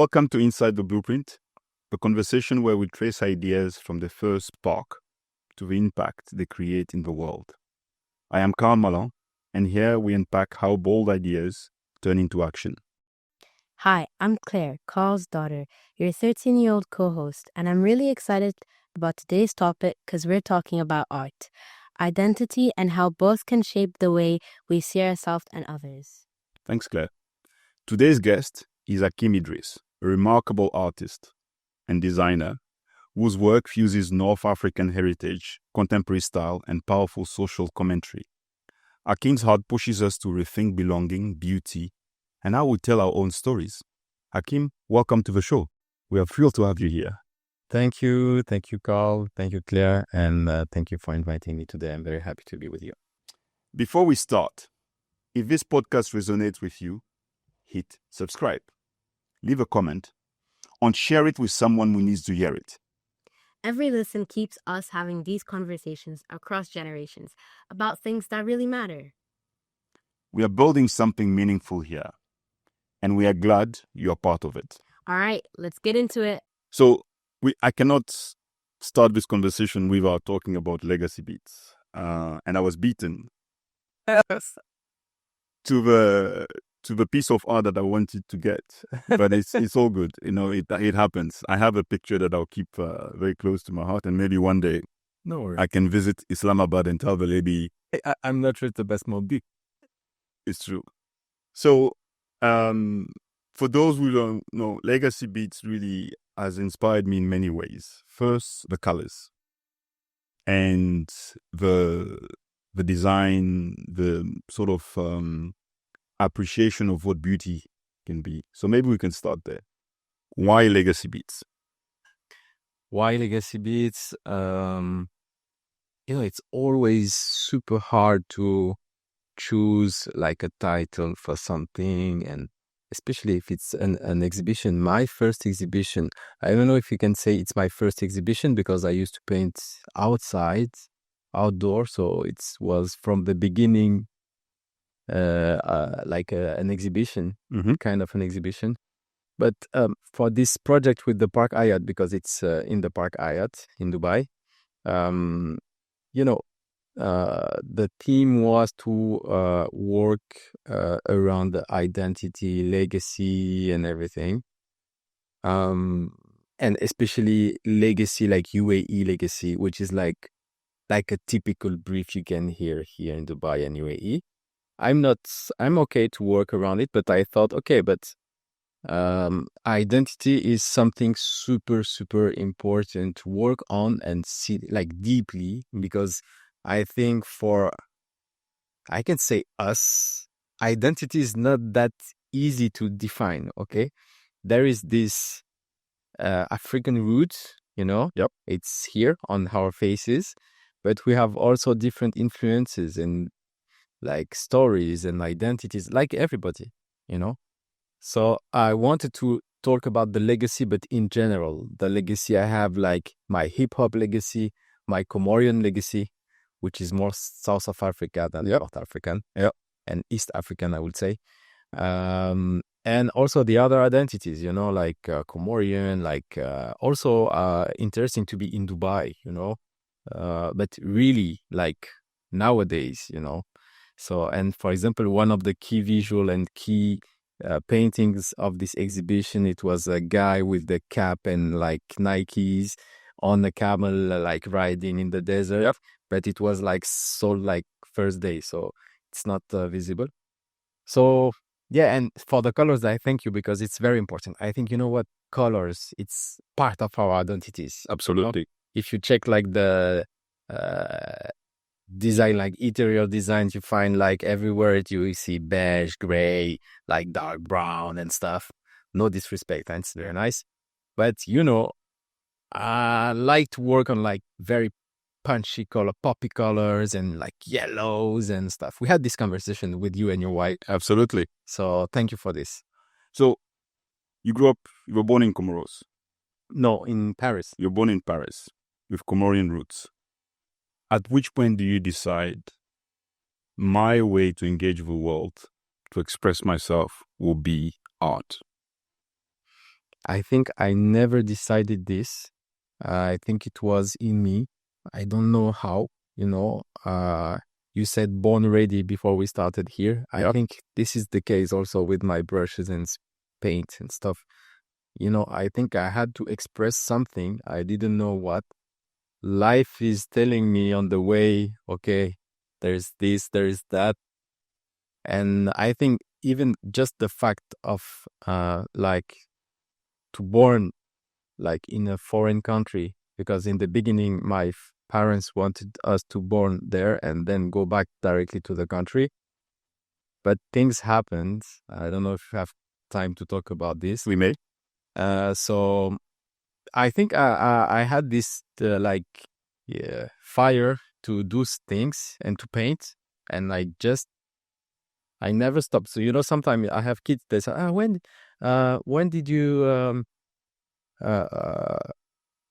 Welcome to Inside the Blueprint, a conversation where we trace ideas from the first spark to the impact they create in the world. I am Carl Manlan, and here we unpack how bold ideas turn into action. Hi, I'm Claire, Carl's daughter, your 13-year-old co-host, and I'm really excited about today's topic because we're talking about art, identity, and how both can shape the way we see ourselves and others. Thanks, Claire. Today's guest is Hakim Idriss, a remarkable artist and designer whose work fuses North African heritage, contemporary style, and powerful social commentary. Hakim's heart pushes us to rethink belonging, beauty, and how we tell our own stories. Hakim, welcome to the show. We are thrilled to have you here. Thank you, Carl. Thank you, Claire, and thank you for inviting me today. I'm very happy to be with you. Before we start, if this podcast resonates with you, hit subscribe, leave a comment, and share it with someone who needs to hear it. Every listen keeps us having these conversations across generations about things that really matter. We are building something meaningful here, and we are glad you are part of it. All right, let's get into it. So, I cannot start this conversation without talking about legacy beats. And I was beaten to the piece of art that I wanted to get, but it's all good. You know, it happens. I have a picture that I'll keep very close to my heart, and maybe one day I can visit Islamabad and tell the lady. I'm not sure it's the best movie. It's true. So, for those who don't know, legacy beats really has inspired me in many ways. First, the colors and the design, the sort of appreciation of what beauty can be. So maybe we can start there. Why legacy beats? Why legacy beats? It's always super hard to choose like a title for something, and especially if it's an exhibition. My first exhibition, I don't know if you can say it's my first exhibition because I used to paint outdoor, so it was from the beginning like an exhibition, kind of an exhibition. But for this project with the Park Hyatt, because it's in the Park Hyatt in Dubai, the theme was to work around the identity, legacy, and everything. And especially legacy, like UAE legacy, which is like a typical brief you can hear here in Dubai and UAE. I'm okay to work around it, but I thought, okay, but identity is something super, super important to work on and see like deeply, because I think I can say us, identity is not that easy to define, okay? There is this African root, Yep. It's here on our faces, but we have also different influences and like stories and identities, like everybody, So I wanted to talk about the legacy, but in general, the legacy I have, like my hip hop legacy, my Comorian legacy, which is more South of Africa than North African, and East African, I would say. And also the other identities, like Comorian, like also interesting to be in Dubai, but really like nowadays, So, and for example, one of the key visual and key paintings of this exhibition, it was a guy with the cap and like Nikes on a camel, like riding in the desert, but it was like sold like first day, so it's not visible. So yeah, and for the colors, I thank you because it's very important. I think, colors, it's part of our identities. Absolutely. If you check like the design, like interior designs, you find like everywhere you see beige, gray, like dark brown and stuff. No disrespect, and it's very nice, but I like to work on like very punchy color, poppy colors, and like yellows and stuff. We had this conversation with you and your wife. Absolutely. So thank you for this. So you were born in Comoros? No, in Paris. You're born in Paris with Comorian roots. At which point do you decide my way to engage with the world, to express myself, will be art? I think I never decided this. I think it was in me. I don't know how, you said born ready before we started here. I Yep. think this is the case also with my brushes and paint and stuff. I think I had to express something. I didn't know what. Life is telling me on the way, okay, there's this, there's that. And I think even just the fact of to born in a foreign country, because in the beginning my parents wanted us to born there and then go back directly to the country. But things happened. I don't know if you have time to talk about this. We may. So I think I had this fire to do things and to paint, and I never stopped. So sometimes I have kids. They say, when did you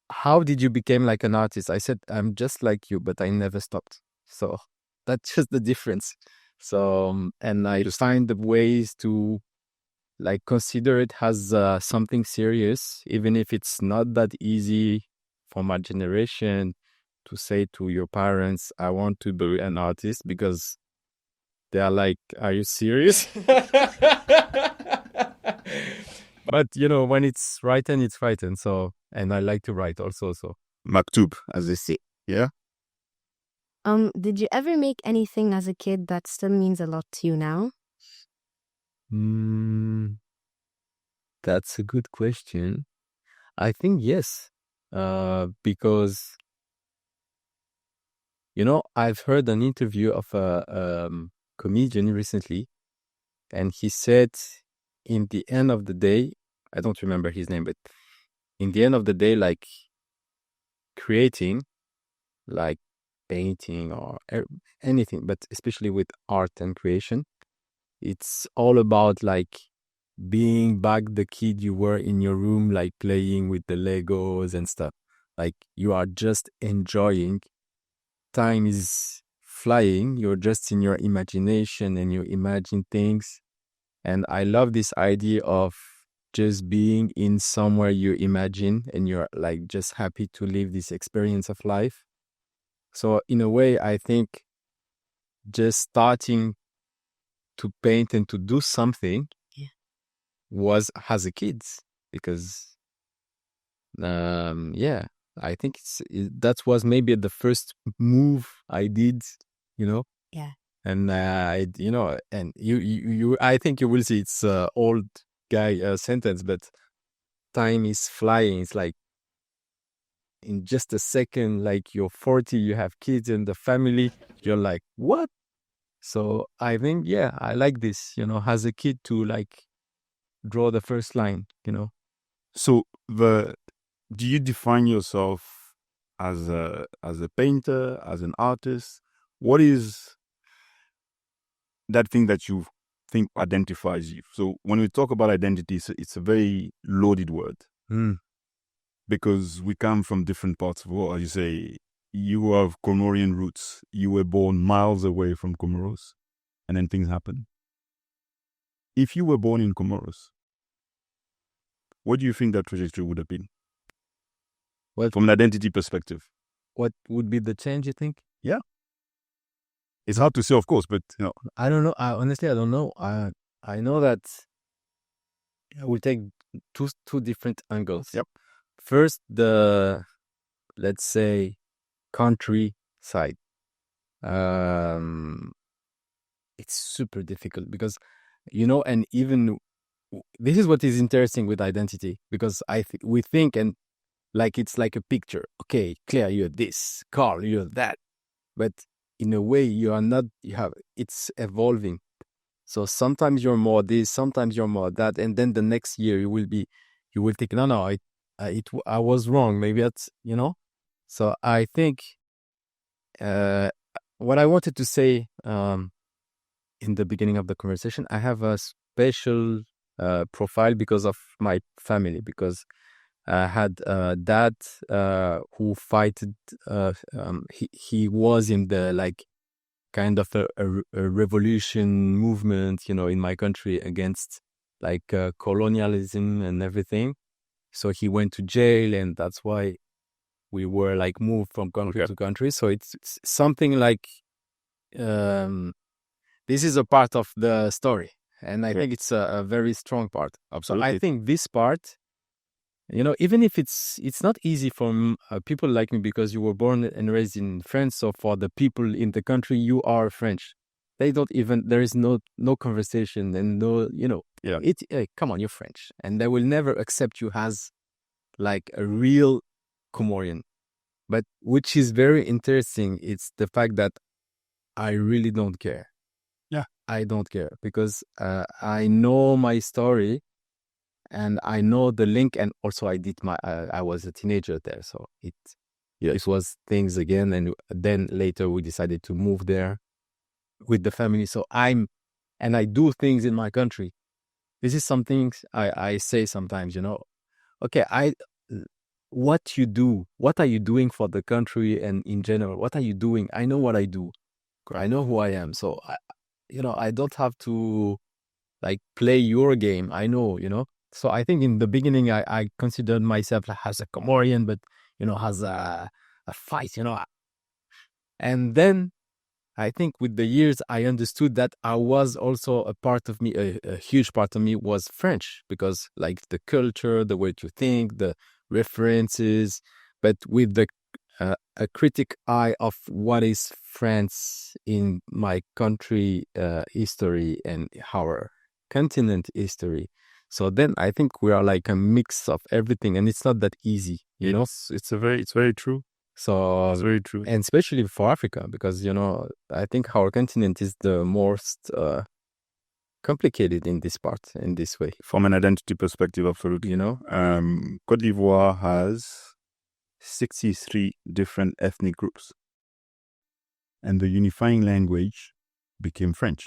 how did you become like an artist? I said, I'm just like you, but I never stopped. So that's just the difference. So and I find the ways to consider it as something serious, even if it's not that easy for my generation to say to your parents, I want to be an artist, because they are like, are you serious? But when it's written, it's written. So, and I like to write also. So Maktub, as they say. Yeah. Did you ever make anything as a kid that still means a lot to you now? That's a good question. I think yes, because I've heard an interview of a comedian recently, and he said, in the end of the day, I don't remember his name, but in the end of the day, creating, painting or anything, but especially with art and creation, it's all about being back the kid you were in your room, playing with the Legos and stuff. You are just enjoying. Time is flying. You're just in your imagination and you imagine things. And I love this idea of just being in somewhere you imagine and you're just happy to live this experience of life. So in a way, I think just starting to paint and to do something was as a kid, because I think that was maybe the first move I did, Yeah. and and you I think you will see it's old guy sentence, but time is flying. It's in just a second, you're 40, you have kids and the family, you're like, what? So I think, I like this, as a kid to draw the first line, So do you define yourself as a painter, as an artist? What is that thing that you think identifies you? So when we talk about identity, it's a very loaded word. Because we come from different parts of the world. As you say, you have Comorian roots. You were born miles away from Comoros, and then things happen. If you were born in Comoros, what do you think that trajectory would have been? Well, from an identity perspective. What would be the change, you think? Yeah. It's hard to say, of course, but I don't know. Honestly, I don't know. I know that we'll take two different angles. Yep. First, the, let's say, countryside. It's super difficult because, and even this is what is interesting with identity, because we think and it's like a picture. Okay, Claire, you're this. Carl, you're that. But in a way, you are not. It's evolving. So sometimes you're more this, sometimes you're more that, and then the next year you will think, no, I was wrong. Maybe that's So I think what I wanted to say in the beginning of the conversation, I have a special profile because of my family, because I had a dad who fighted. He was in the kind of a revolution movement, in my country against colonialism and everything. So he went to jail, and that's why we were like moved from country to country. So it's something like this is a part of the story, and I think it's a very strong part. Absolutely. So I think this part, even if it's not easy for people like me, because you were born and raised in France. So for the people in the country, you are French. They don't even, there is no conversation and no, come on, you're French. And they will never accept you as like a real Comorian. But which is very interesting, it's the fact that I really don't care. Yeah. I don't care because I know my story and I know the link. And also I did I was a teenager there. So it was things again. And then later we decided to move there with the family. So I do things in my country. This is something I say sometimes, okay, what you do, what are you doing for the country and in general, what are you doing? I know what I do. I know who I am. So, I don't have to like play your game. I know, So I think in the beginning, I considered myself like as a Comorian, but, as a fight, And then I think with the years, I understood that I was also a part of me, a huge part of me was French, because like the culture, the way to think, the references, but with the a critic eye of what is France in my country history and our continent history. So then I think we are like a mix of everything, and it's not that easy, It's very true. So It's very true. And especially for Africa, because, I think our continent is the most complicated in this part, in this way. From an identity perspective, absolutely. Côte d'Ivoire has 63 different ethnic groups. And the unifying language became French.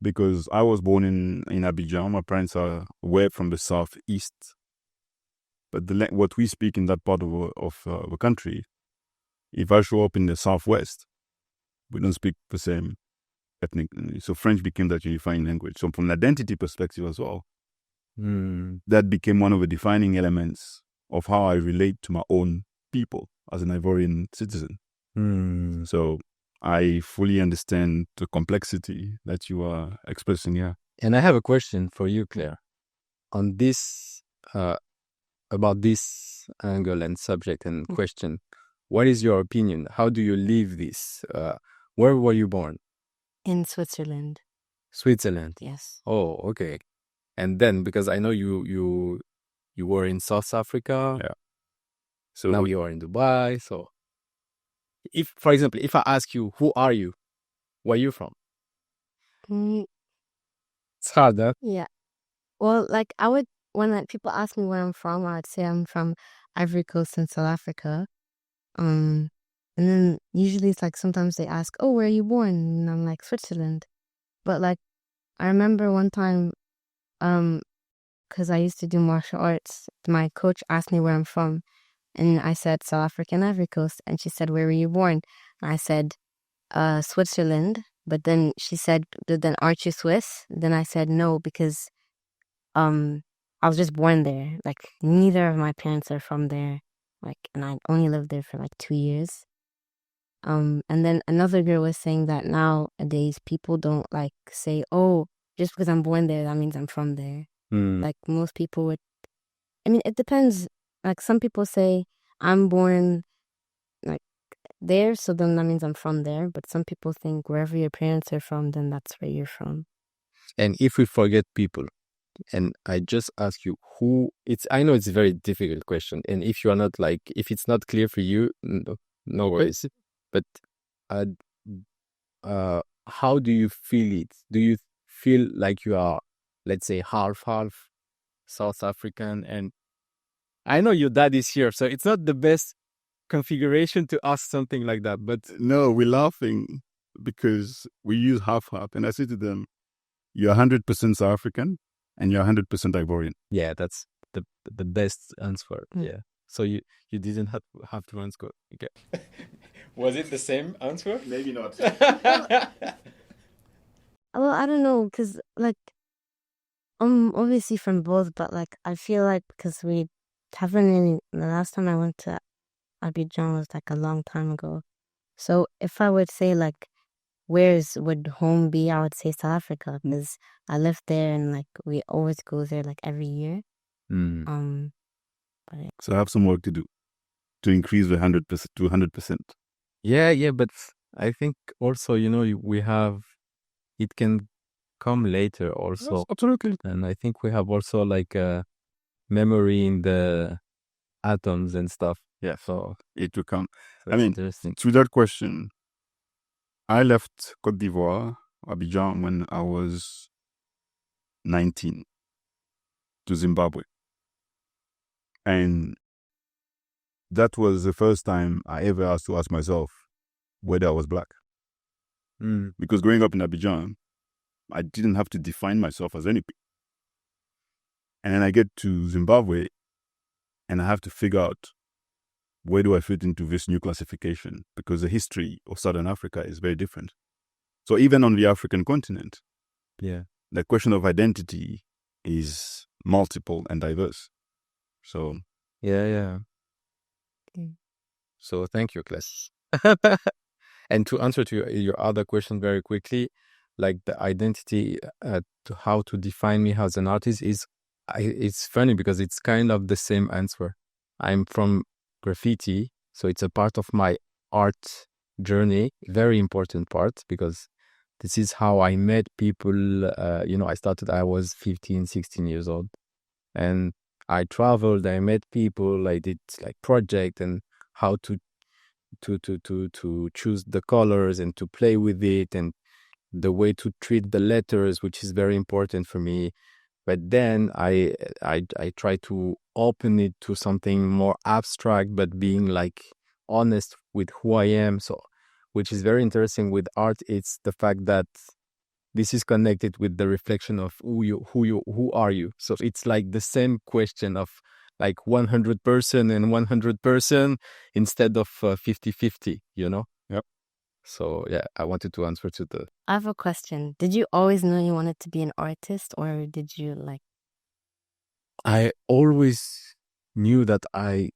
Because I was born in Abidjan. My parents were from the southeast. But what we speak in that part of the country, if I show up in the southwest, we don't speak the same ethnic. So French became that unifying language. So from an identity perspective as well, that became one of the defining elements of how I relate to my own people as an Ivorian citizen. So I fully understand the complexity that you are expressing here. And I have a question for you, Claire, on this, about this angle and subject and question. What is your opinion? How do you live this? Where were you born? In Switzerland. Switzerland? Yes. Oh, okay. And then, because I know you were in South Africa. Yeah. So now you are in Dubai. So if, for example, if I ask you, who are you? Where are you from? It's hard, huh? Yeah. Well, like when people ask me where I'm from, I'd say I'm from Ivory Coast in South Africa. And then usually it's like sometimes they ask, oh, where are you born? And I'm like, Switzerland. But like, I remember one time, because I used to do martial arts, my coach asked me where I'm from. And I said, South Africa and Ivory Coast. And she said, where were you born? And I said, Switzerland. But then she said, then aren't you Swiss? Then I said, no, because I was just born there. Like, neither of my parents are from there. Like, and I only lived there for like 2 years. And then another girl was saying that nowadays people don't like say, oh, just because I'm born there, that means I'm from there. Like most people would, I mean, it depends. Like some people say I'm born like there, so then that means I'm from there. But some people think wherever your parents are from, then that's where you're from. And if we forget people, and I just ask you I know it's a very difficult question. And if you are not like, if it's not clear for you, no worries. But how do you feel it? Do you feel like you are, let's say, half South African? And I know your dad is here, so it's not the best configuration to ask something like that. But no, we're laughing because we use half. And I say to them, you're 100% South African and you're 100% Ivorian. Yeah, that's the best answer. Yeah. So you didn't have to answer. Okay. Was it the same answer? Maybe not. Well, I don't know, because like Obviously from both, but like I feel like because we haven't really. The last time I went to Abidjan was like a long time ago. So if I would say like would home be, I would say South Africa because I lived there and like we always go there like every year. Mm. But So I have some work to do to increase the 100% to 100%. Yeah, but I think also, we have, it can come later also. Yes, absolutely. And I think we have also like a memory in the atoms and stuff. Yeah, So it will come. that's I mean, interesting. to that question, I left Côte d'Ivoire, Abidjan, when I was 19 to Zimbabwe. And that was the first time I ever had to ask myself whether I was black. Because growing up in Abidjan, I didn't have to define myself as anything. And then I get to Zimbabwe and I have to figure out where do I fit into this new classification, because the history of Southern Africa is very different. So even on the African continent, Yeah. the question of identity is multiple and diverse. So Yeah. Okay. So thank you, Class. And to answer to your other question very quickly, like the identity, to how to define me as an artist it's funny because it's kind of the same answer. I'm from graffiti, so it's a part of my art journey, very important part, because this is how I met people. I was 15, 16 years old, and I traveled, I met people, I did like project and how to choose the colors and to play with it and the way to treat the letters, which is very important for me. But then I try to open it to something more abstract, but being like honest with who I am. So, which is very interesting with art. It's the fact that this is connected with the reflection of who are you. So it's like the same question of like 100% and 100% instead of 50-50, Yep. So yeah, I wanted to answer to the. I have a question. Did you always know you wanted to be an artist, or did you like? I always knew that I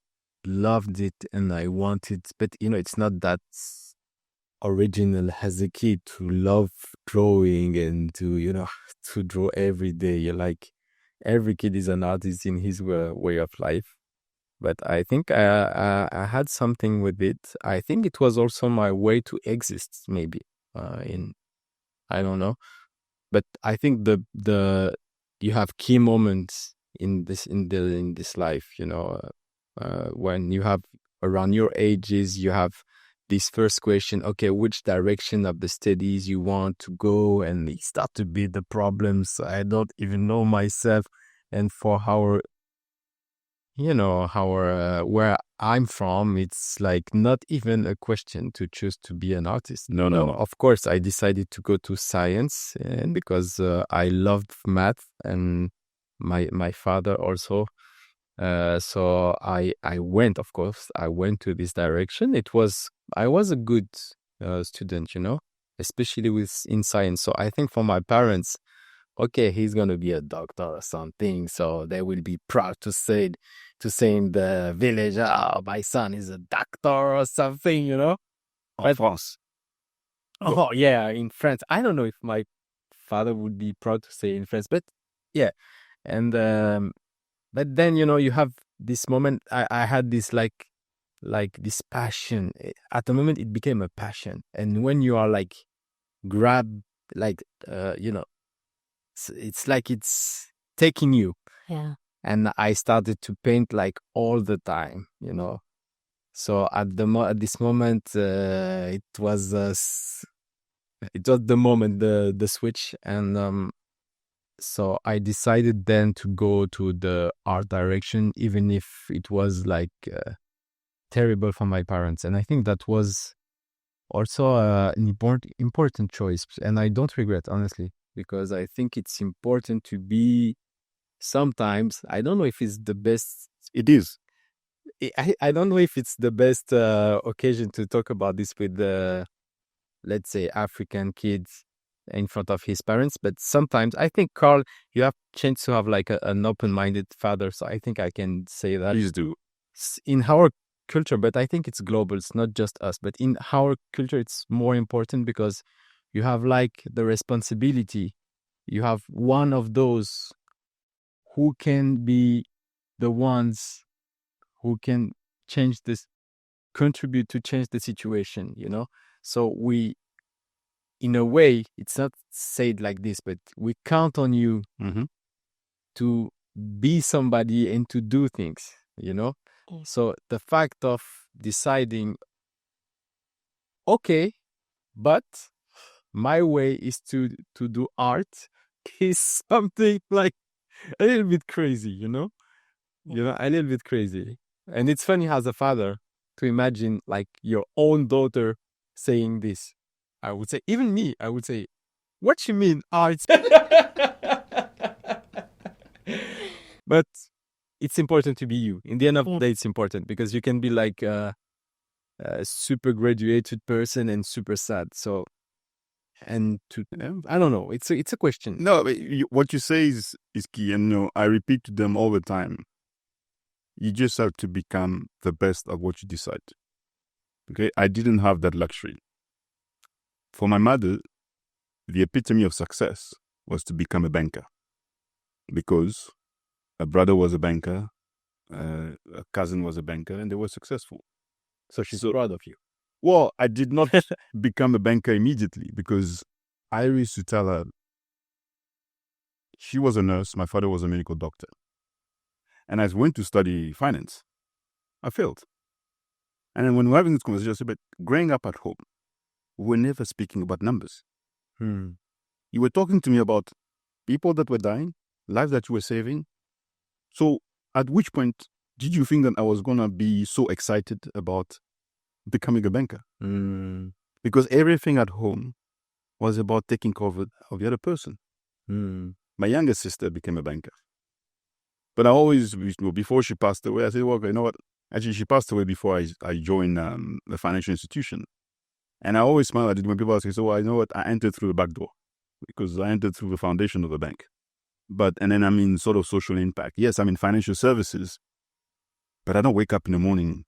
loved it and I wanted, but it's not that original as a kid to love drawing and to to draw every day. You're like, every kid is an artist in his way of life. But I think I had something with it. I think it was also my way to exist, maybe. I don't know, but I think the you have key moments in this life. When you have around your ages, you have this first question. Okay, which direction of the studies you want to go, and it start to be the problems. I don't even know myself, and for our where I'm from, it's like not even a question to choose to be an artist. No. Of course, I decided to go to science, and because I loved math, and my father also. So I went, of course, I went to this direction. I was a good student, especially in science. So I think for my parents, okay, he's gonna be a doctor or something, so they will be proud to say in the village, "Oh, my son is a doctor" or something, En France. Oh yeah, in France. I don't know if my father would be proud to say in France, but yeah. And but then you have this moment. I had this like this passion. At the moment, it became a passion, and when you are like grab like it's like it's taking you. Yeah. And I started to paint like all the time. So at this moment, it was the moment, the switch, and so I decided then to go to the art direction, even if it was like terrible for my parents. And I think that was also an important choice, and I don't regret, honestly, because I think it's important to be. Sometimes I don't know if it's the best. It is. I don't know if it's the best occasion to talk about this with the, let's say, African kids. in front of his parents. But sometimes I think, Carl, you have chance to have like an open-minded father. So I think I can say that. Please do. In our culture, but I think it's global. It's not just us, but in our culture, it's more important because you have like the responsibility. You have one of those who can be the ones who can change this, contribute to change the situation, you know? So we, in a way, it's not said like this, but we count on you to be somebody and to do things, you know? So the fact of deciding, okay, but my way is to do art is something like a little bit crazy, you know? A little bit crazy. And it's funny as a father to imagine like your own daughter saying this. I would say, even me, I would say, what you mean art? But it's important to be you. In the end of the day, it's important because you can be like a super graduated person and super sad. So, and to, I don't know, it's a question. No, but what you say is key. And I repeat to them all the time. You just have to become the best at what you decide. Okay? I didn't have that luxury. For my mother, the epitome of success was to become a banker. Because a brother was a banker, a cousin was a banker, and they were successful. So she's proud of you. Well, I did not become a banker immediately because I used to tell her, she was a nurse, my father was a medical doctor. And I went to study finance. I failed. And then when we're having this conversation, I said, but growing up at home, we were never speaking about numbers. You were talking to me about people that were dying, lives that you were saving. So at which point did you think that I was going to be so excited about becoming a banker? Because everything at home was about taking care of the other person. My younger sister became a banker. But I always, before she passed away, I said, well, you know what? Actually, she passed away before I joined the financial institution. And I always smile at it when people say, so well, you know what? I entered through the back door because I entered through the foundation of the bank. And then I'm in sort of social impact. Yes, I'm in financial services, but I don't wake up in the morning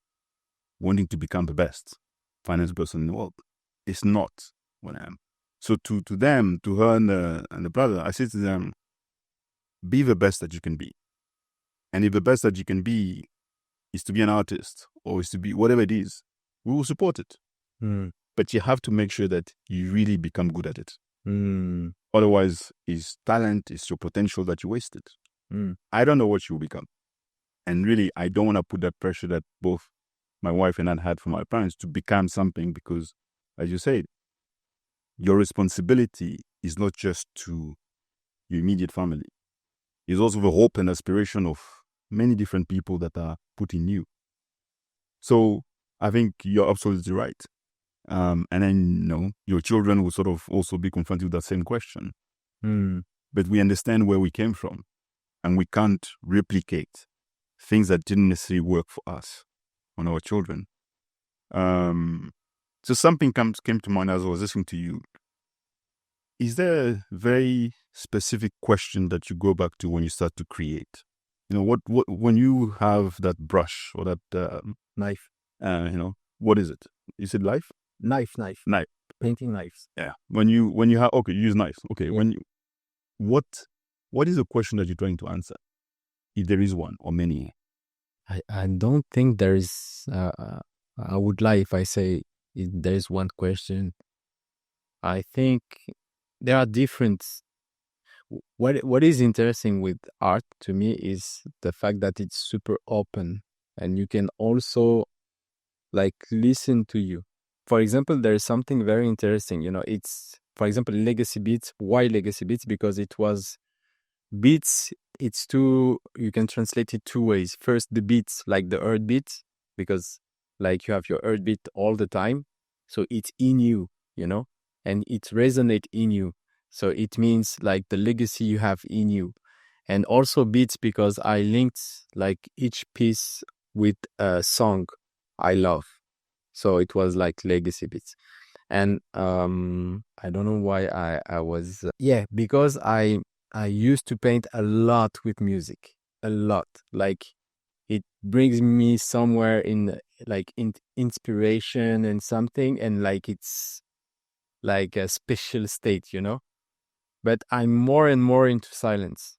wanting to become the best finance person in the world. It's not what I am. So to them, to her and the brother, I say to them, be the best that you can be. And if the best that you can be is to be an artist or is to be whatever it is, we will support it. But you have to make sure that you really become good at it. Otherwise, it's talent, it's your potential that you wasted. I don't know what you will become. And really, I don't want to put that pressure that both my wife and I had from our parents to become something because, as you said, your responsibility is not just to your immediate family. It's also the hope and aspiration of many different people that are put in you. So I think you're absolutely right. And then, your children will sort of also be confronted with that same question. But we understand where we came from and we can't replicate things that didn't necessarily work for us on our children. So something came to mind as I was listening to you. Is there a very specific question that you go back to when you start to create? What when you have that brush or that Knife. What is it? Is it life? Knife. Painting knives. Yeah. When you have, okay, you use knives. Okay. Yeah. What is the question that you're trying to answer? If there is one or many. I don't think there is, I would lie if I say there is one question. I think there are different. What is interesting with art to me is the fact that it's super open and you can also like listen to you. For example, there is something very interesting, it's, for example, legacy beats. Why legacy beats? Because it was beats. You can translate it two ways. First, the beats, like the earth beats, because like you have your earth beat all the time. So it's in you, and it resonates in you. So it means like the legacy you have in you. And also beats because I linked like each piece with a song I love. So it was like legacy beats. And I don't know why I was yeah, because I used to paint a lot with music, a lot. Like it brings me somewhere in like inspiration and something, and like it's like a special state, you know. But I'm more and more into silence.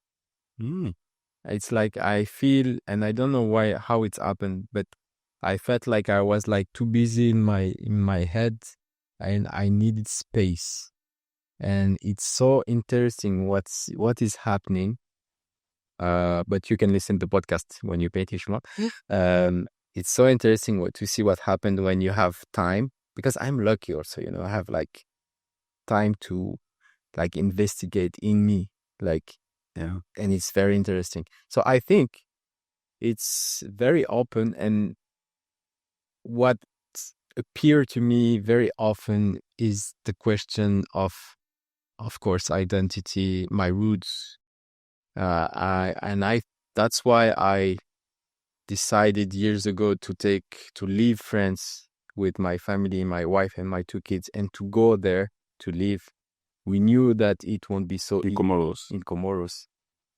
It's like I feel, and I don't know why, how it's happened, but I felt like I was like too busy in my head, and I needed space. And it's so interesting what is happening. But you can listen to the podcast when you pay attention. It's so interesting to see what happened when you have time, because I'm lucky also, you know, I have like time to like investigate in me, like, Yeah. and it's very interesting. So I think it's very open, and what appear to me very often is the question of course, identity, my roots. I that's why I decided years ago to leave France with my family, my wife and my 2 kids, and to go there to live. We knew that it won't be so In Comoros. in Comoros.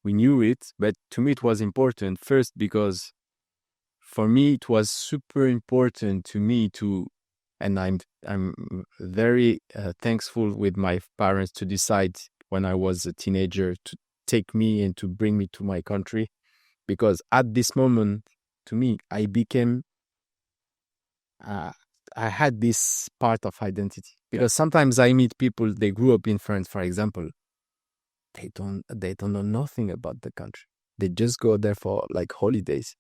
We knew it, but to me it was important first because for me it was super important to me to, and I'm very thankful with my parents to decide when I was a teenager to take me and to bring me to my country, because at this moment to me I became uh, I had this part of identity, because sometimes I meet people, they grew up in France, for example, they don't know nothing about the country. They just go there for like holidays,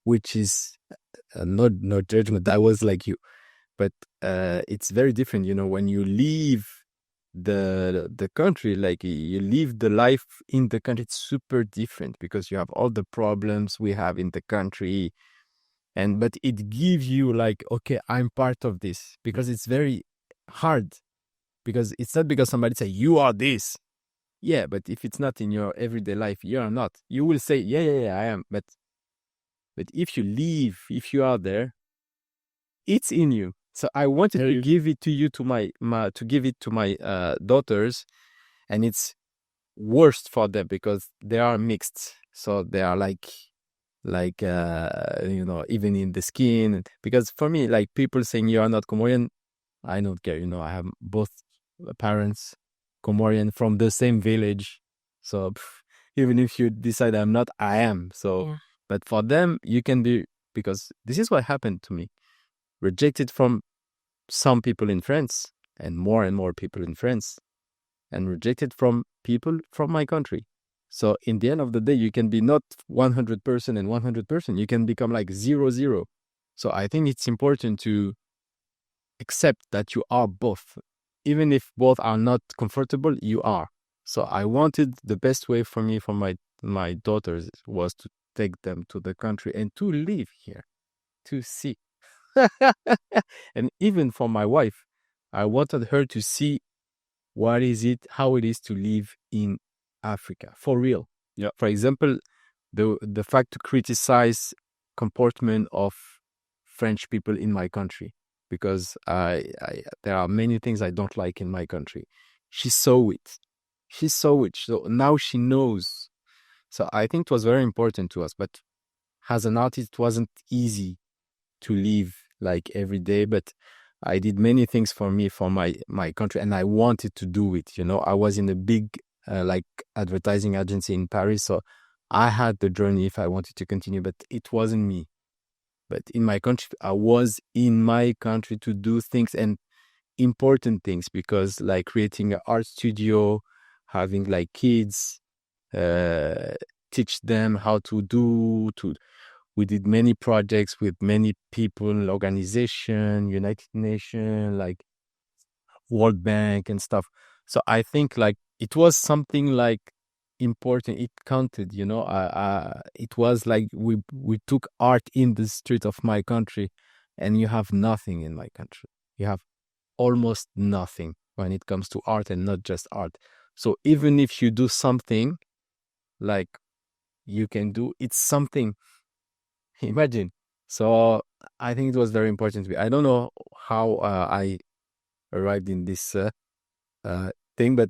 which is no judgment. I was like you, but it's very different, you know, when you leave the country, like you live the life in the country. It's super different because you have all the problems we have in the country, and but it gives you like, okay, I'm part of this, because it's very hard, because it's not because somebody say you are this. Yeah, but if it's not in your everyday life, you are not. You will say, yeah, I am. But if you leave, if you are there, it's in you. So I wanted to give it to you, to to give it to my daughters, and it's worst for them because they are mixed. So they are like you know, even in the skin. Because for me, like people saying you are not Comorian, I don't care. You know, I have both parents Comorian from the same village. So even if you decide I'm not, I am. So, Yeah. but for them, you can be, because this is what happened to me. Rejected from some people in France, and more people in France, and rejected from people from my country. So in the end of the day, you can be not 100% and 100%. You can become like 0-0. So I think it's important to accept that you are both. Even if both are not comfortable, you are. So I wanted the best way for me, for my daughters, was to take them to the country and to live here, to see. And even for my wife, I wanted her to see how it is to live in Africa for real. Yeah. For example, the fact to criticize comportment of French people in my country, because I there are many things I don't like in my country. She saw it. She saw it. So now she knows. So I think it was very important to us. But as an artist, it wasn't easy to live like every day, but I did many things for me, for my country, and I wanted to do it. You know, I was in a big like advertising agency in Paris, so I had the journey if I wanted to continue, but it wasn't me. But in my country, I was in my country to do things, and important things, because like creating an art studio, having like kids, uh, teach them how to do to we did many projects with many people, organization, United Nations, like World Bank and stuff. So I think like it was something like important. It counted, you know. It was like we took art in the street of my country, and you have nothing in my country. You have almost nothing when it comes to art, and not just art. So even if you do something like you can do, it's something. Imagine. So I think it was very important to me. I don't know how arrived in this thing, but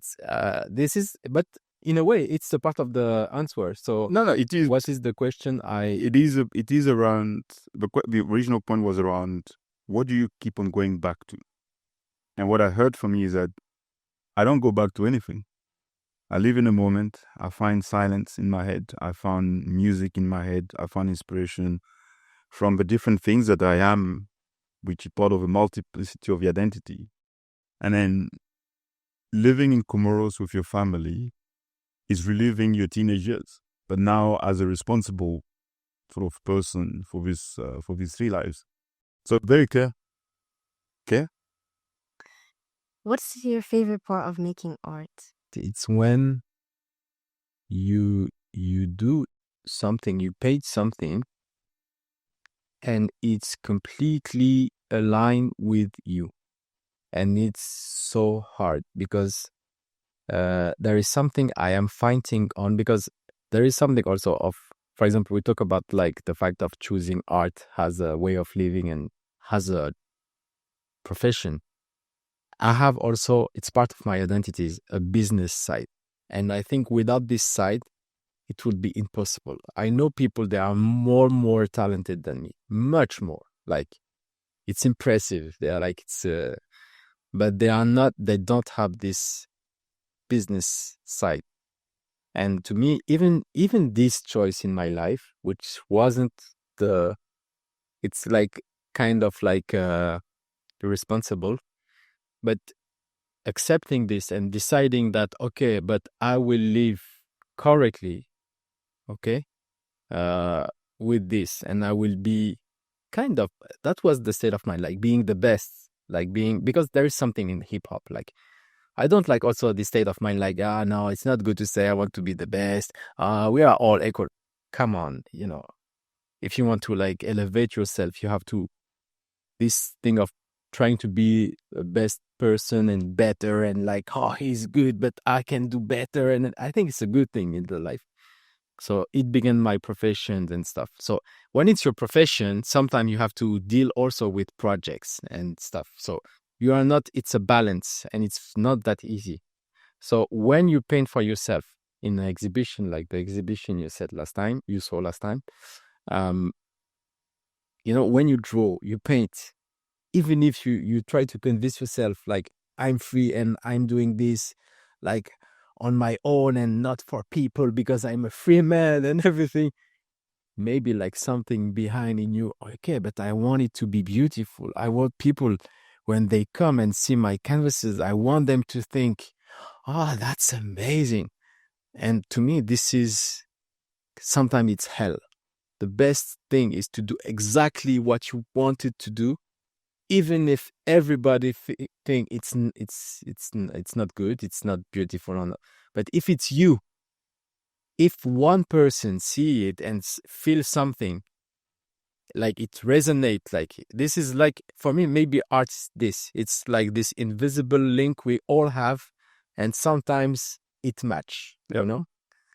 but in a way, it's a part of the answer. So No, it is. What is the question? It is around the original point was around what do you keep on going back to, and what I heard from you is that I don't go back to anything. I live in a moment. I find silence in my head. I found music in my head. I found inspiration from the different things that I am, which is part of a multiplicity of the identity. And then living in Comoros with your family is reliving your teenage years, but now as a responsible sort of person for these three lives. So very clear. Okay. What's your favorite part of making art? It's when you do something, you paid something, and it's completely aligned with you. And it's so hard because there is something I am fighting on, because there is something also of, for example, we talk about like the fact of choosing art as a way of living and as a profession. I have also, it's part of my identity, is a business side. And I think without this side, it would be impossible. I know people that are more talented than me, much more. Like, it's impressive. They are like, but they are not, they don't have this business side. And to me, even this choice in my life, which wasn't it's like kind of like irresponsible, but accepting this and deciding that, okay, but I will live correctly, okay, with this, and I will be kind of, that was the state of mind, like being the best, like being, because there is something in hip hop, like, I don't like also the state of mind, like, no, it's not good to say I want to be the best. We are all equal. Come on, if you want to like elevate yourself, you have to, this thing of trying to be the best person and better and like, oh, he's good, but I can do better. And I think it's a good thing in the life. So it began my profession and stuff. So when it's your profession, sometimes you have to deal also with projects and stuff. So you are not, it's a balance and it's not that easy. So when you paint for yourself in an exhibition, like the exhibition you saw last time, when you draw, you paint, even if you try to convince yourself, like, I'm free and I'm doing this, like, on my own and not for people because I'm a free man and everything, maybe like something behind in you, okay, but I want it to be beautiful. I want people, when they come and see my canvases, I want them to think, oh, that's amazing. And to me, this is, sometimes it's hell. The best thing is to do exactly what you wanted to do, even if everybody think it's not good, it's not beautiful or not. But if it's you, if one person see it and feel something, like it resonates, like this is like, for me, maybe art's this. It's like this invisible link we all have, and sometimes it match,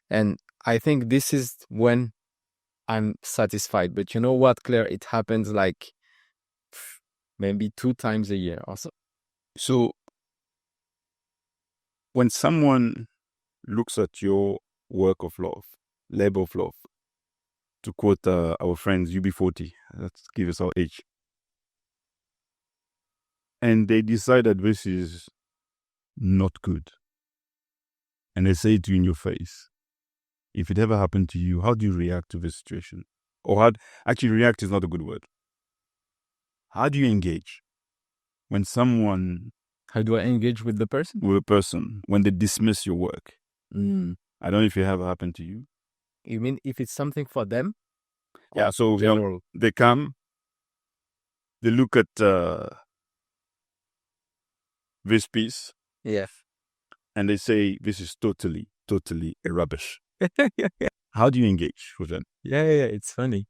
And I think this is when I'm satisfied. But you know what, Claire? It happens like maybe 2 times a year also. So when someone looks at your work of love, labor of love, to quote our friends UB40, let's give us our age, and they decide that this is not good, and they say it to you in your face, if it ever happened to you, how do you react to this situation? Or actually, react is not a good word. How do you engage when someone... How do I engage with the person? With a person, when they dismiss your work. I don't know if it ever happened to you. You mean if it's something for them? Yeah, so they come, they look at this piece. Yes. And they say, this is totally a rubbish. How do you engage with them? Yeah, it's funny.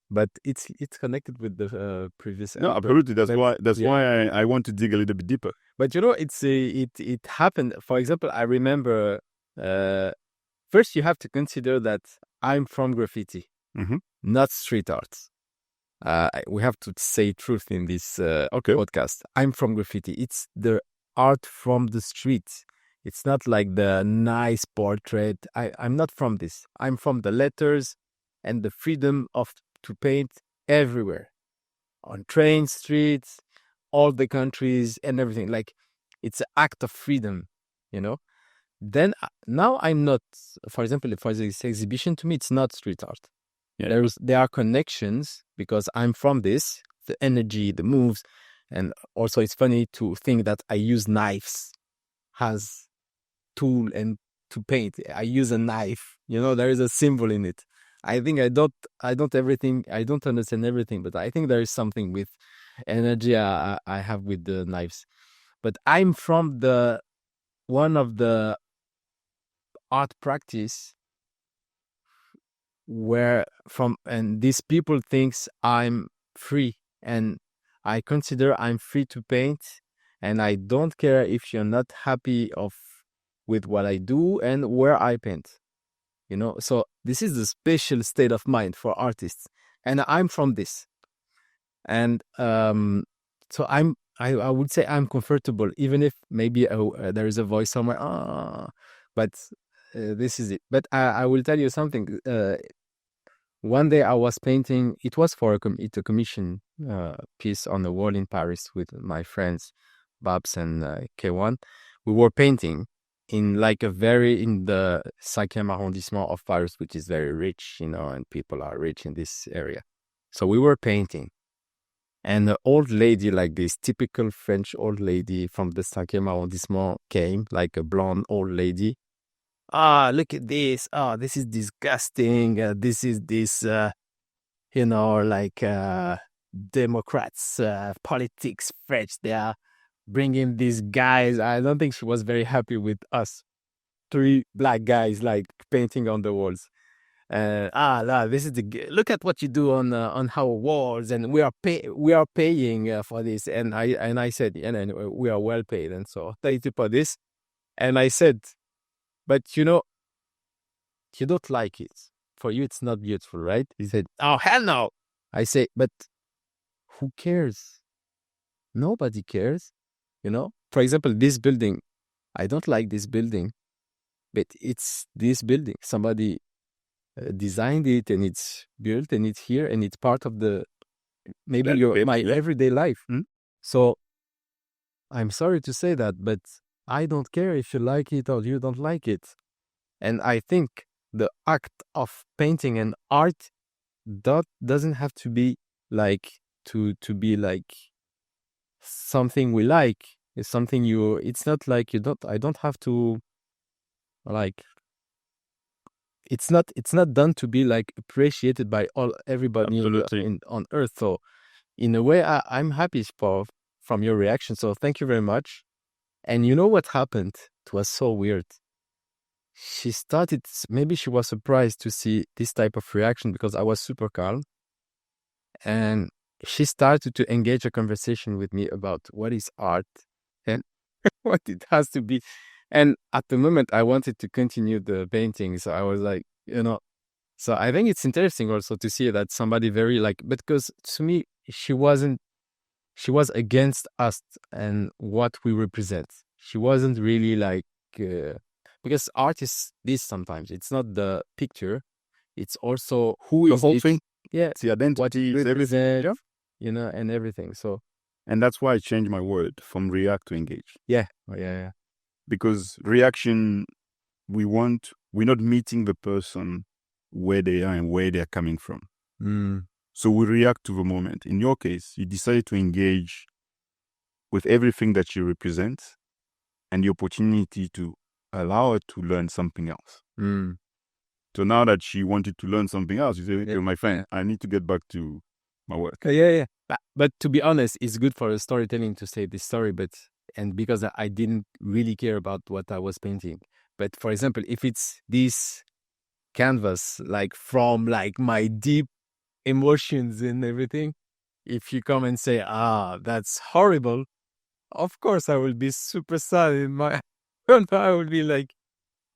But it's connected with the previous. No, absolutely. That's why I want to dig a little bit deeper. But it happened. For example, I remember first you have to consider that I'm from graffiti, not street art. we have to say truth in this podcast. I'm from Graffiti. It's the art from the street. It's not like the nice portrait. I'm not from this. I'm from the letters and the freedom to paint everywhere, on train streets, all the countries and everything. Like, it's an act of freedom, you know? Then now I'm not, for example, for this exhibition, to me, it's not street art. Yeah. There are connections because I'm from this, the energy, the moves. And also it's funny to think that I use knives as tool and to paint. I use a knife, there is a symbol in it. I think I don't understand everything, but I think there is something with energy I have with the knives. But I'm from one of the art practice and these people thinks I'm free, and I consider I'm free to paint, and I don't care if you're not happy with what I do and where I paint, so this is the special state of mind for artists, and I'm from this, and so I would say I'm comfortable, even if maybe there is a voice somewhere, but this is it. But I will tell you something. One day I was painting. It was for a commission piece on the wall in Paris with my friends, Babs and K1. We were painting in the 5e arrondissement of Paris, which is very rich, and people are rich in this area. So we were painting. And an old lady, like this typical French old lady from the 5e arrondissement came, like a blonde old lady. Look at this. This is disgusting. This is Democrats, politics, French. They are bringing these guys. I don't think she was very happy with us. 3 black guys, like, painting on the walls. This is look at what you do on our walls, and we are paying for this. And I said, we are well paid, and so thank you for this. And I said, but you don't like it. For you, it's not beautiful, right? He said, oh, hell no. I say, but who cares? Nobody cares, For example, this building, I don't like this building, but it's this building. Somebody designed it, and it's built, and it's here, and it's part of my everyday life. So I'm sorry to say that, but I don't care if you like it or you don't like it. And I think the act of painting and art doesn't have to be like to be like something we like. It's something it's not like I don't have to, like, it's not done to be like appreciated by everybody on earth. So in a way, I'm happy from your reaction. So thank you very much. And you know what happened? It was so weird. Maybe she was surprised to see this type of reaction because I was super calm. And she started to engage a conversation with me about what is art and what it has to be. And at the moment, I wanted to continue the painting. So I was like, so I think it's interesting also to see that somebody because to me, she was against us and what we represent. She wasn't really like, because art is this sometimes. It's not the picture. It's also who is the whole thing. Yeah. It's the identity, what everything. And everything. So. And that's why I changed my word from react to engage. Yeah. Oh, yeah. Because reaction, we're not meeting the person where they are and where they're coming from. So we react to the moment. In your case, you decided to engage with everything that you represent and the opportunity to allow her to learn something else. So now that she wanted to learn something else, you say, okay, my friend, I need to get back to my work. Yeah. But to be honest, it's good for storytelling to say this story, and because I didn't really care about what I was painting. But for example, if it's this canvas, like from like my deep emotions and everything, if you come and say, that's horrible, of course I will be super sad I will be like,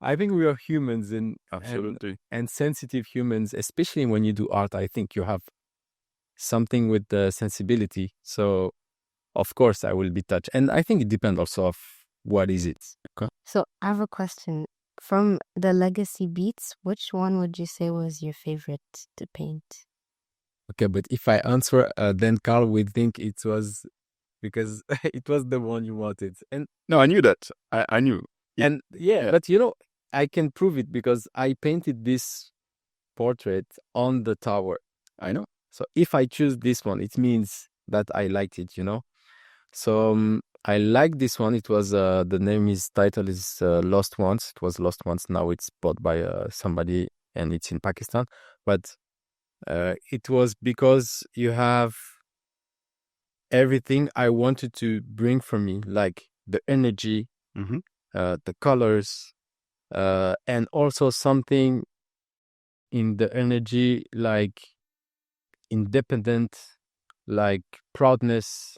I think we are humans Absolutely. and sensitive humans, especially when you do art. I think you have something with the sensibility. So of course I will be touched. And I think it depends also of what is it. Okay. So I have a question. From the legacy beats, which one would you say was your favorite to paint? Okay, but if I answer, then Carl would think it was because it was the one you wanted. And No, I knew that. I knew. and yeah, but I can prove it because I painted this portrait on the tower. I know. So if I choose this one, it means that I liked it, So I like this one. It was the title is Lost Ones. It was Lost Ones. Now it's bought by somebody, and it's in Pakistan. But it was because you have everything I wanted to bring from me, like the energy, the colors, and also something in the energy like independent, like proudness,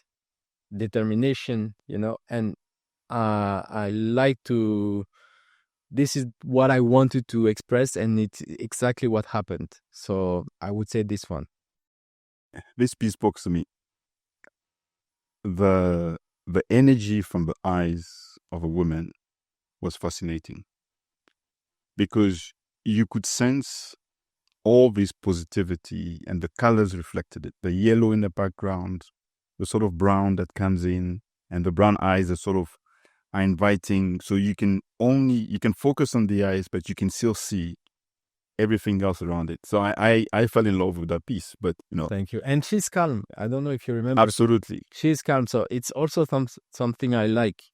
determination, and I like to. This is what I wanted to express, and it's exactly what happened. So I would say this one. This piece spoke to me. The energy from the eyes of a woman was fascinating because you could sense all this positivity and the colors reflected it. The yellow in the background, the sort of brown that comes in, and the brown eyes that sort of are inviting. So you can focus on the eyes, but you can still see everything else around it. So I fell in love with that piece, but Thank you. And she's calm. I don't know if you remember. Absolutely. She's calm. So it's also something I like.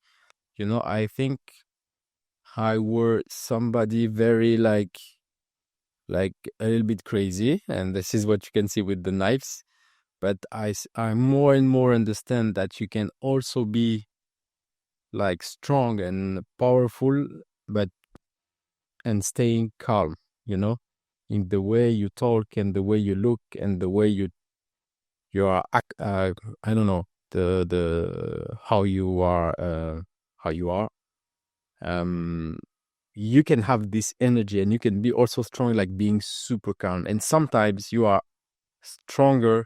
I think I were somebody very like a little bit crazy, and this is what you can see with the knives. But I more and more understand that you can also be like strong and powerful, and staying calm, in the way you talk and the way you look and the way you are. I don't know the how you are. You can have this energy and you can be also strong, like being super calm. And sometimes you are stronger,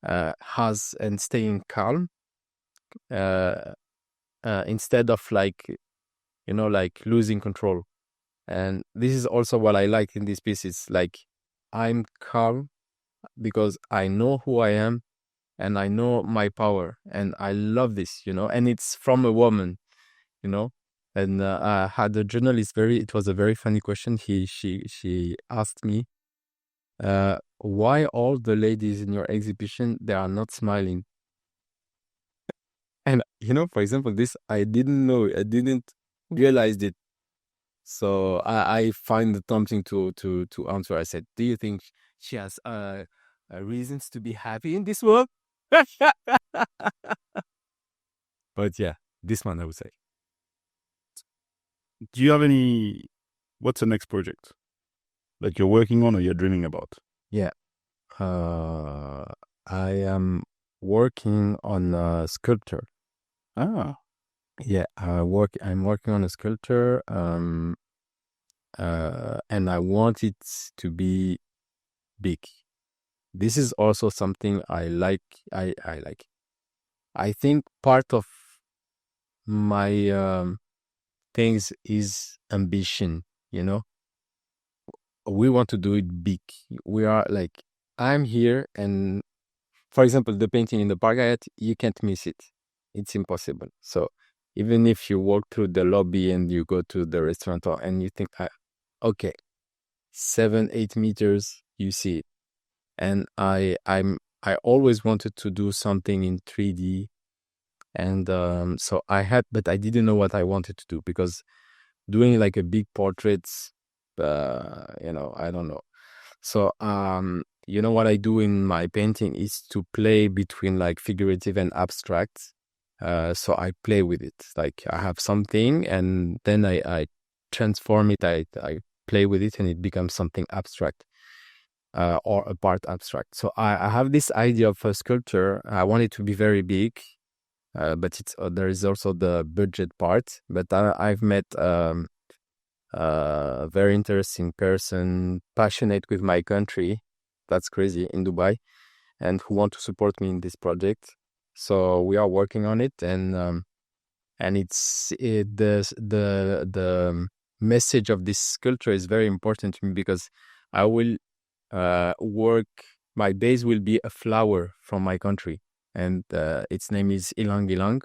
and staying calm, instead of like losing control. And this is also what I like in this piece. It's like I'm calm because I know who I am and I know my power, and I love this, and it's from a woman, And I had a journalist. It was a very funny question. She asked me, why all the ladies in your exhibition, they are not smiling? And for example, this I didn't know. I didn't realize it. So I find something to answer. I said, do you think she has reasons to be happy in this world? But yeah, this one I would say. Do you have what's the next project that you're working on or you're dreaming about? Yeah. I am working on a sculpture. Yeah, I'm working on a sculpture, and I want it to be big. This is also something I like. I like. I think part of my things is ambition. We want to do it big. We are like, I'm here, and for example, the painting in the Park, you can't miss it. It's impossible. So even if you walk through the lobby and you go to the restaurant and you think, okay, 7-8 meters, you see it. And I always wanted to do something in 3D. And so but I didn't know what I wanted to do, because doing like a big portraits, I don't know. So, what I do in my painting is to play between like figurative and abstract. So I play with it. Like I have something and then I transform it. I play with it and it becomes something abstract, or a part abstract. So I have this idea of a sculpture. I want it to be very big, but there is also the budget part. But I've met a very interesting person, passionate with my country. That's crazy, in Dubai. and who want to support me in this project. So we are working on it, and the message of this sculpture is very important to me because I will work. My base will be a flower from my country, and its name is ilang ilang.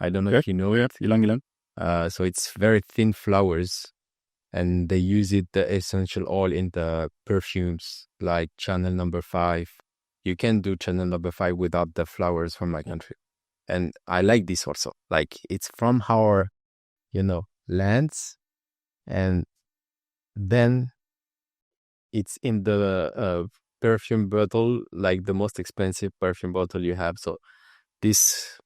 I don't know if you know it. Ilang ilang. So it's very thin flowers, and they use it the essential oil in the perfumes like Chanel number 5. You can do Chanel number 5 without the flowers from my country. And I like this also. Like it's from our, lands, and then it's in the perfume bottle, like the most expensive perfume bottle you have. So this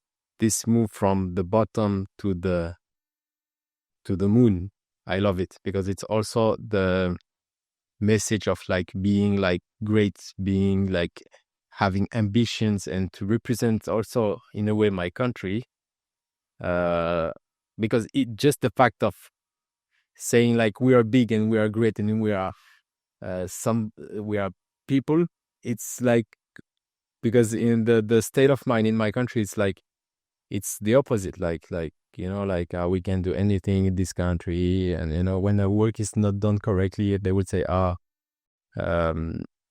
move from the bottom to the moon, I love it because it's also the message of like being like great, being like having ambitions, and to represent also in a way my country. Because it just the fact of saying like we are big and we are great and we are we are people. It's like, because in the state of mind in my country, it's like it's the opposite. Like we can do anything in this country, and when the work is not done correctly, they would say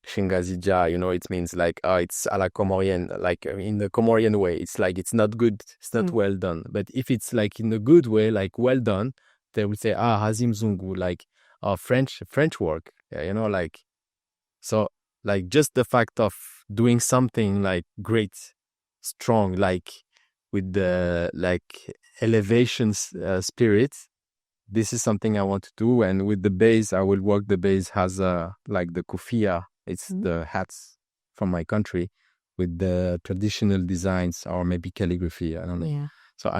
Shingazija, it means like it's a la Comorian, like in the Comorian way. It's like it's not good, it's not well done. But if it's like in a good way, like well done, they would say Hazim Zungu, like French work, like. So like just the fact of doing something like great, strong, like with the like elevation spirit. This is something I want to do, and with the base, I will work. The base has like the kufia. It's the hats from my country with the traditional designs, or maybe calligraphy. I don't know. Yeah. So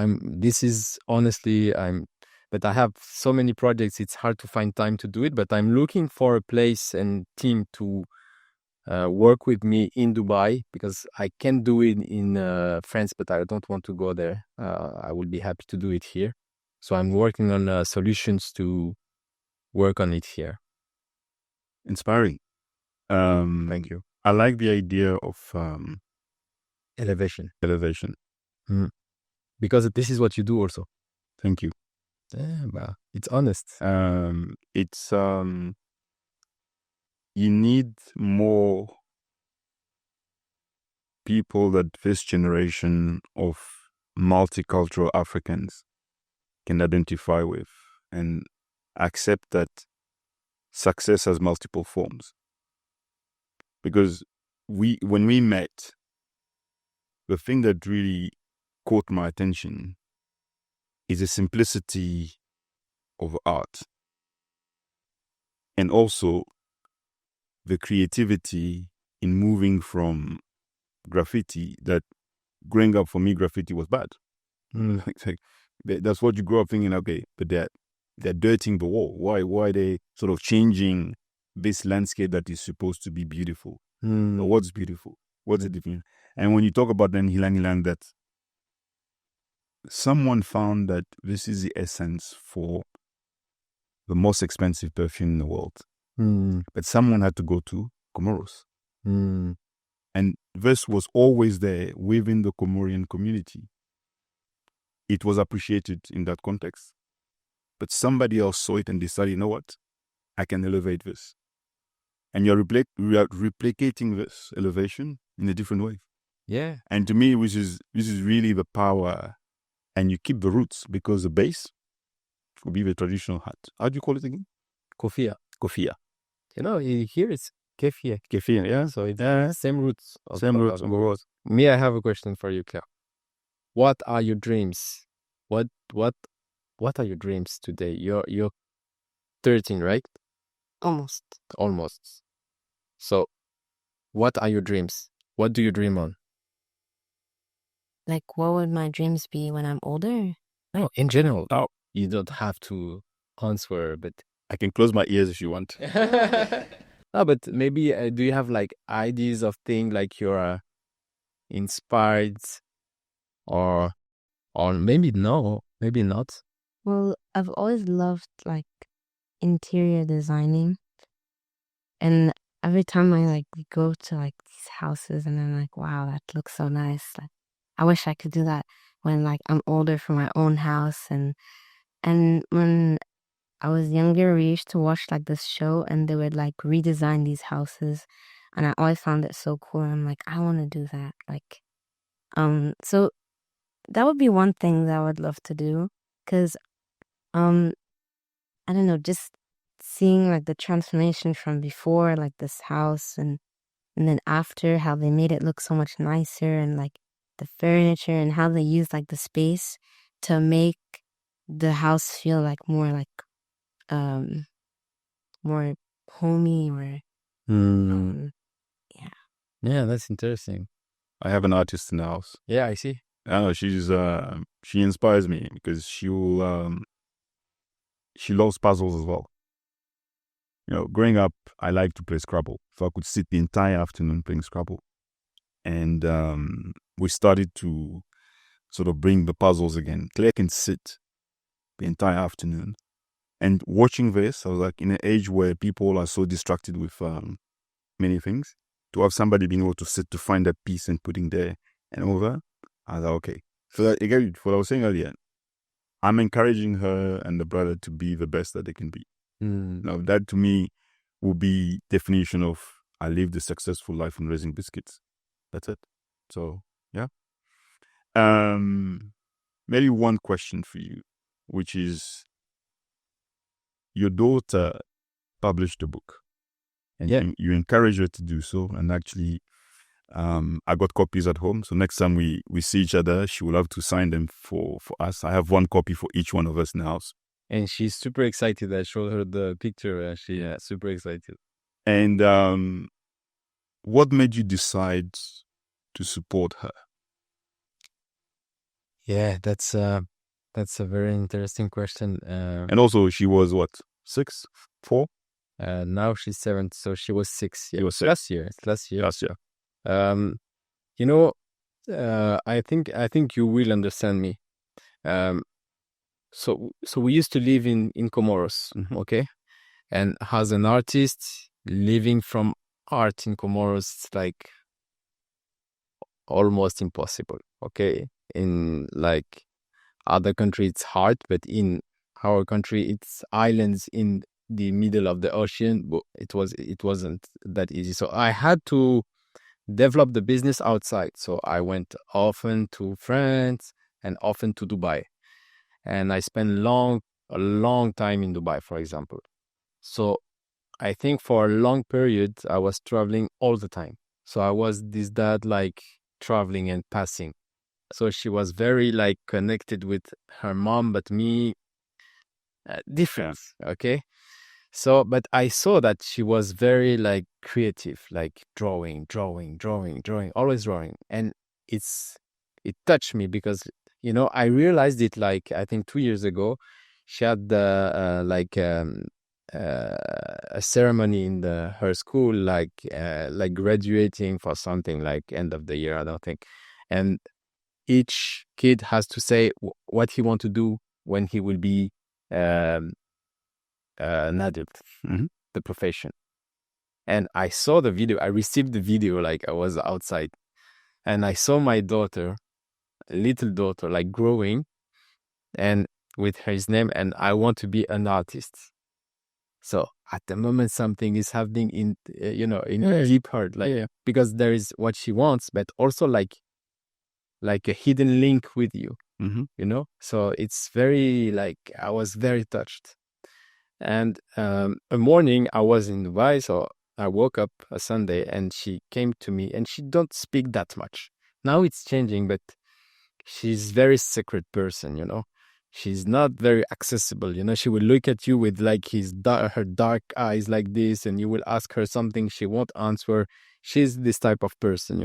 but I have so many projects. It's hard to find time to do it. But I'm looking for a place and team to work with me in Dubai, because I can do it in France, but I don't want to go there. I will be happy to do it here. So I'm working on solutions to work on it here. Inspiring. Thank you. I like the idea of Elevation. Because this is what you do also. Thank you. Yeah, well, it's honest. It's you need more people that this generation of multicultural Africans can identify with and accept that success has multiple forms. Because when we met, the thing that really caught my attention is the simplicity of art, and also the creativity in moving from graffiti. That growing up for me, graffiti was bad. That's what you grow up thinking. Okay, but they're dirtying the wall. Why are they sort of changing this landscape that is supposed to be beautiful? What's beautiful? What's the difference? And when you talk about then Hilang Hilang, that someone found that this is the essence for the most expensive perfume in the world. But someone had to go to Comoros. And this was always there within the Comorian community. It was appreciated in that context. But somebody else saw it and decided, you know what? I can elevate this. And you're replicating this elevation in a different way. Yeah. And to me, this is really the power. And you keep the roots, because the base would be the traditional hat. How do you call it again? Kofia. Here it's kefia. Kefir, yeah. So it's same roots. Same roots. Me, I have a question for you, Claire. What are your dreams? What are your dreams today? You're 13, right? Almost. So, what are your dreams? What do you dream on? Like, what would my dreams be when I'm older? No, in general. Oh, you don't have to answer, but I can close my ears if you want. No, but maybe do you have like ideas of things like you're inspired, or maybe no, maybe not? Well, I've always loved like interior designing, and every time I like we go to like these houses and I'm like, wow, that looks so nice. Like, I wish I could do that when like I'm older for my own house. And when I was younger, we used to watch like this show and they would like redesign these houses, and I always found it so cool. I'm like, I want to do that. Like, so that would be one thing that I would love to do, because I don't know, just seeing like the transformation from before, like this house, and then after, how they made it look so much nicer, and like the furniture and how they used like the space to make the house feel like um more homey, or yeah. Yeah, that's interesting. I have an artist in the house. Yeah, I see. I know she inspires me because she loves puzzles as well. You know, growing up, I liked to play Scrabble. So I could sit the entire afternoon playing Scrabble. And we started to sort of bring the puzzles again. Claire can sit the entire afternoon. And watching this, I was like, in an age where people are so distracted with many things, to have somebody being able to sit to find a piece and putting there and over, I was like, okay. So that, again, what I was saying earlier, I'm encouraging her and the brother to be the best that they can be. Now, that to me will be definition of I lived a successful life on raising biscuits. That's it. So, yeah. Maybe one question for you, which is, your daughter published a book, and you encourage her to do so. And actually, I got copies at home. So next time we see each other, she will have to sign them for us. I have one copy for each one of us in the house. And she's super excited. I showed her the picture. She's super excited. And what made you decide to support her? Yeah, that's a very interesting question. And also, she was what, 6, 4? Now she's 7, so she was 6. Yeah, She was 6. last year. Last year. I think you will understand me. So we used to live in Comoros, okay? And as an artist, living from art in Comoros is like almost impossible, okay? In like other countries, it's hard, but in our country, it's islands in the middle of the ocean. But it wasn't that easy. So I had to develop the business outside. So I went often to France and often to Dubai. And I spent a long time in Dubai, for example. So I think for a long period, I was traveling all the time. So I was this dad, like traveling and passing. So she was very like connected with her mom, but me, different. Okay. So, but I saw that she was very like creative, like drawing, always drawing. And it touched me because, I realized it like, I think 2 years ago, she had a ceremony in her school, like graduating for something like end of the year, I don't think. And each kid has to say what he wants to do when he will be an adult, the profession. And I saw the video, I received the video, like I was outside, and I saw my daughter, little daughter, like growing, and with his name, and I want to be an artist. So at the moment, something is happening in her deep heart, like because there is what she wants, but also like a hidden link with you, So it's very like I was very touched. And a morning I was in Dubai, so I woke up a Sunday, and she came to me, and she don't speak that much. Now it's changing, but she's very secret person, She's not very accessible, She will look at you with like her dark eyes like this, and you will ask her something, she won't answer. She's this type of person,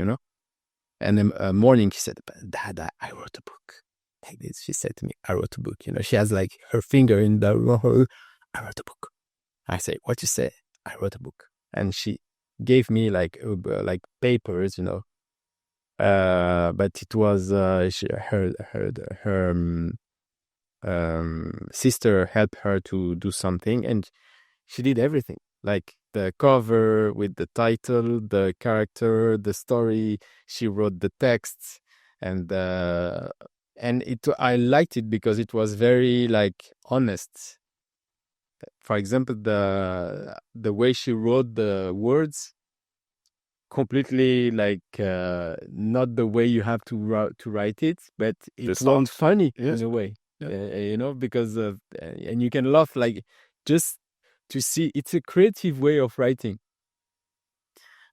And then a morning she said, "Dad, I wrote a book." Like this, she said to me, "I wrote a book." She has like her finger in the I wrote a book. I say, "What you say?" "I wrote a book." And she gave me like papers, but it was her sister helped her to do something, and she did everything. like the cover with the title, the character, the story. She wrote the texts, and I liked it because it was very like honest. For example, the way she wrote the words, completely like not the way you have to write it, but it sounds funny in a way. Because and you can laugh, like, just to see it's a creative way of writing.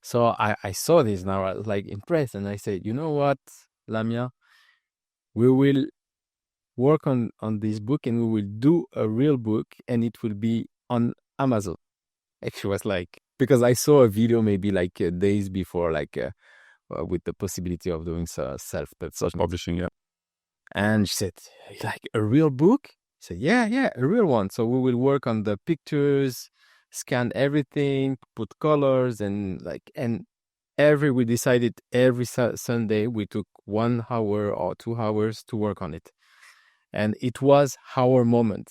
So I saw this now, I was like impressed, and I said, you know what, Lamia, we will work on this book, and we will do a real book, and it will be on Amazon. And she was like, because I saw a video maybe like days before, like with the possibility of doing self-publishing. Yeah. And she said, like, a real book? I said, yeah, a real one. So we will work on the pictures, scan everything, put colors, and we decided every Sunday we took 1 hour or 2 hours to work on it. And it was our moment.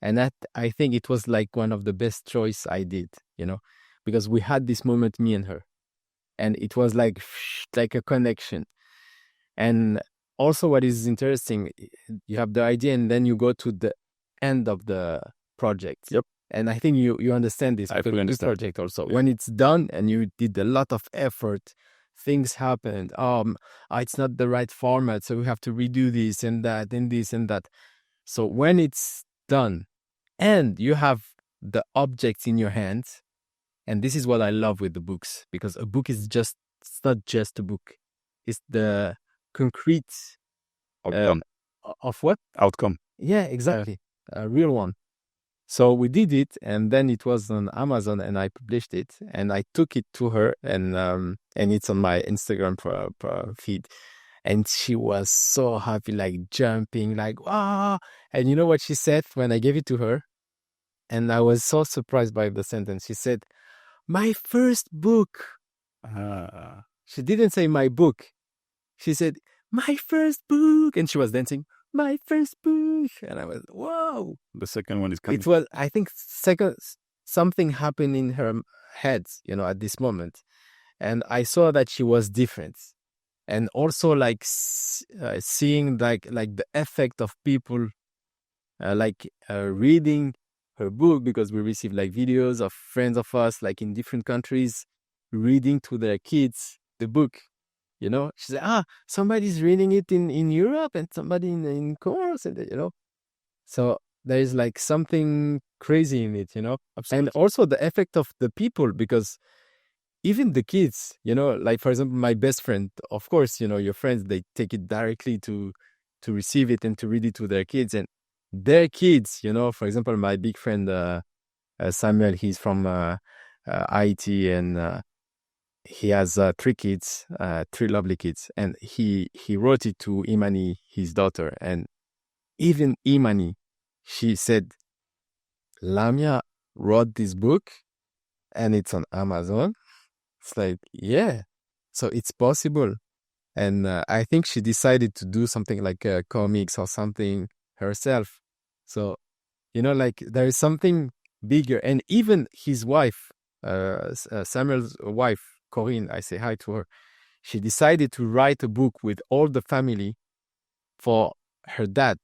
And that, I think it was like one of the best choice I did, because we had this moment, me and her. And it was like a connection. And also what is interesting, you have the idea and then you go to the end of the project. Yep. And I think you understand this. I fully understand. Project also. Yeah. When it's done and you did a lot of effort, things happened. It's not the right format, so we have to redo this and that and this and that. So when it's done and you have the objects in your hands, and this is what I love with the books, because a book is it's not just a book. It's the concrete outcome. Of what? Outcome. Yeah, exactly. A real one. So we did it, and then it was on Amazon, and I published it, and I took it to her, and it's on my Instagram feed. And she was so happy, like jumping, like, wow. And you know what she said when I gave it to her? And I was so surprised by the sentence. She said, "My first book." She didn't say my book. She said, "My first book." And she was dancing, "My first book." And I was, whoa. The second one is coming. It was, I think, something happened in her head, at this moment. And I saw that she was different. And also like seeing like the effect of people reading her book, because we received like videos of friends of us like in different countries reading to their kids the book. She said, somebody's reading it in Europe and somebody in Comoros, and so there is like something crazy in it, Absolutely. And also the effect of the people, because even the kids, like for example, my best friend, of course, your friends, they take it directly to receive it and to read it to their kids, and their kids, for example, my big friend, Samuel, he's from Haiti, and he has 3 kids, 3 lovely kids, and he wrote it to Imani, his daughter, and even Imani, she said, Lamia wrote this book and it's on Amazon. It's like, yeah, so it's possible. And I think she decided to do something like comics or something herself. So, like there is something bigger. And even his wife, Samuel's wife, Corinne, I say hi to her. She decided to write a book with all the family for her dad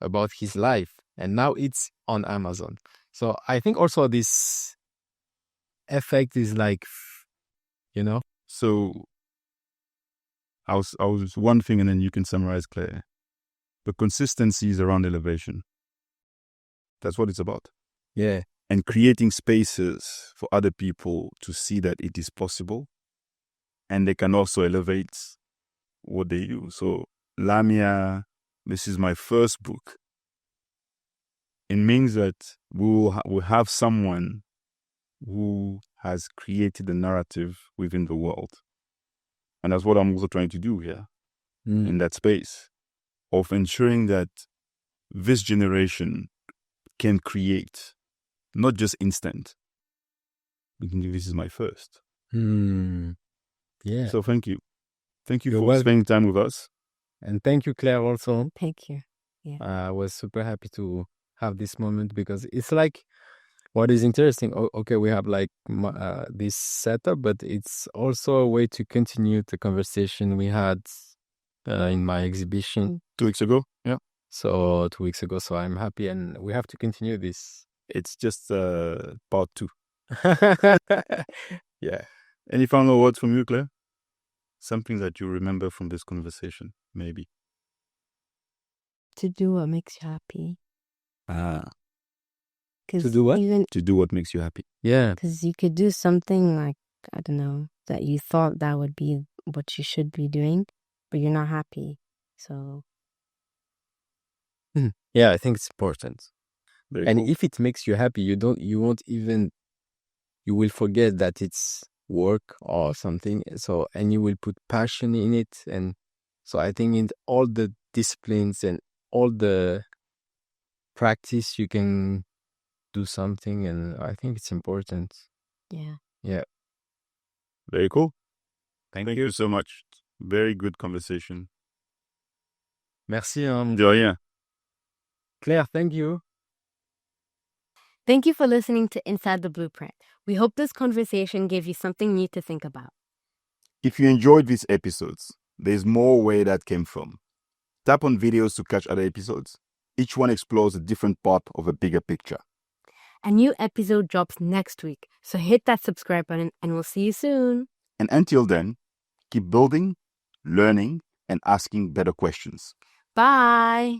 about his life. And now it's on Amazon. So I think also this effect is like, So I was one thing, and then you can summarize, Claire. The consistency is around elevation. That's what it's about. Yeah. And creating spaces for other people to see that it is possible, and they can also elevate what they do. So Lamia, this is my first book. It means that we'll have someone who has created a narrative within the world. And that's what I'm also trying to do here, in that space of ensuring that this generation can create, not just instant. This is my first. Yeah. So thank you. Thank you You're for welcome. spending time with us. And thank you, Claire, also. Thank you. Yeah. I was super happy to have this moment, because it's like, What is interesting, okay, we have like this setup, but it's also a way to continue the conversation we had in my exhibition 2 weeks ago. Yeah. So 2 weeks ago. So I'm happy, and we have to continue this. It's just part 2. Yeah. Any final words from you, Claire? Something that you remember from this conversation, maybe. To do what makes you happy. To do what? To do what makes you happy. Yeah. Because you could do something like, I don't know, that you thought that would be what you should be doing, but you're not happy. So. Yeah, I think it's important. Very And cool. if it makes you happy, you will forget that it's work or something. So, and you will put passion in it. And so I think in all the disciplines and all the practice, you can do something. And I think it's important. Yeah. Yeah. Very cool. Thank you so much. Very good conversation. Merci. De rien. Claire, thank you. Thank you for listening to Inside the Blueprint. We hope this conversation gave you something new to think about. If you enjoyed these episodes, there's more where that came from. Tap on videos to catch other episodes. Each one explores a different part of a bigger picture. A new episode drops next week, so hit that subscribe button and we'll see you soon. And until then, keep building, learning, and asking better questions. Bye.